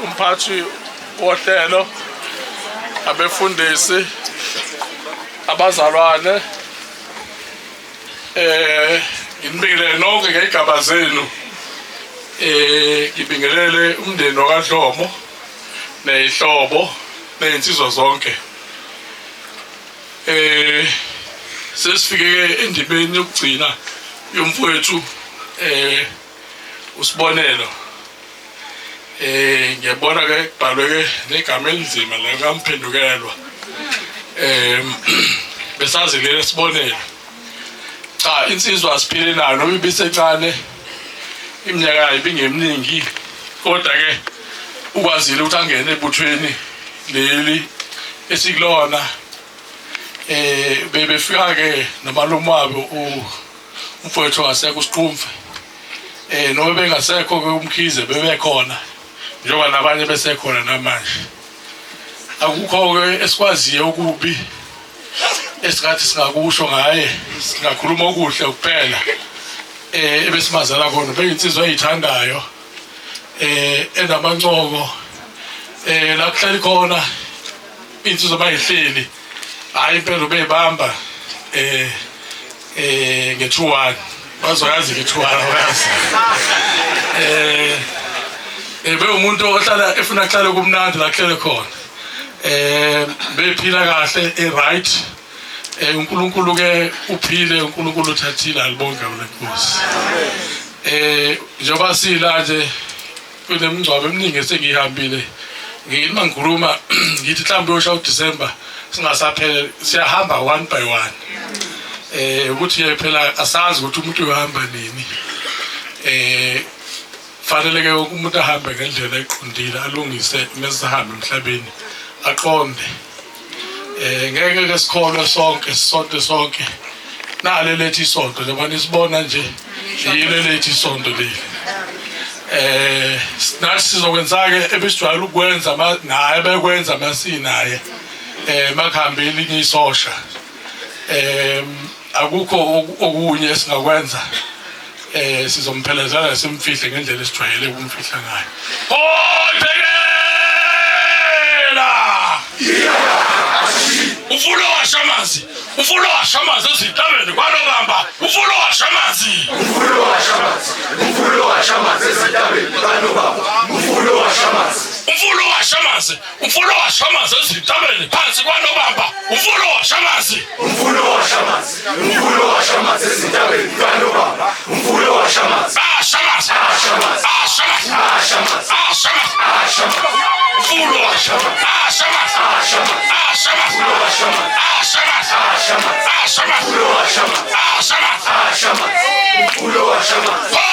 umphathi wohlelo abefundisi abazalwane ngibingelele nonke ngegaba zenu ngibingelele umndeni wakaDlomo nezihlobo nezinsizwa zonke sesifike endibeni yokugcina yomfowethu uSibonelo ngiyabona ke kubhalwe ke negama elinzima la ngamphendukelwa besazi leli Sibonelo cha insizwa asiphile nayo noma ibisencane iminyaka ibingeminingi kodwa ke ukwazile ukuthi angene ebuthweni leli esikulona bebefika ke nomalume wabo umfowethu wasekho uSiqumfe noma bengasekho ke umkhize bebekhona njengoba nabanye besekhona namanje akukho ke esikwaziyo ukubi esikathi singakusho ngaye singakhuluma okuhle kuphela ebesimazala khona beyinsizwa ezithandayo enamancoko la kuhleli khona insizwa bayihleli hayi impela bebamba nge2-1 bazoyazi nge2-1 ebe umuntu ohlala efuna ukuhlala kumnandi la kuhlele khona bephila kahle right uNkulunkulu ke uphile uNkulunkulu uthathile alibonga lenkosi njengoba sila nje kunemingcwabo eminingi esengihambile ngiyima ngikhuluma ngithi mhlawumbe uyosha uDisemba singasaphela siyahamba 1 by 1 ukuthi phela asazi ukuthi umuntu uhamba nini fanele ke umuntu ahambe ngendlela eqondile alungise mesihamba emhlabeni aqonde ngeke ke sikholwe sonke sisonke sonke nale lethi isonto njengoba nisibona nje yile lethi isonto leli nathi sizokwenza ke ebesijwayele ukwenza naye bekwenza masinaye makhambe elinye isosha akukho okunye esingakwenza sizomphelezela simfihle ngendlela esijwayele ukumfihla ngayo ufulo washamazi ezitabeni kwanobamba ufulo washamazi ezitabeni phansi kwanobamba ufulo washamazi ezitabeni kwanobamba ufulo washamazi Shama.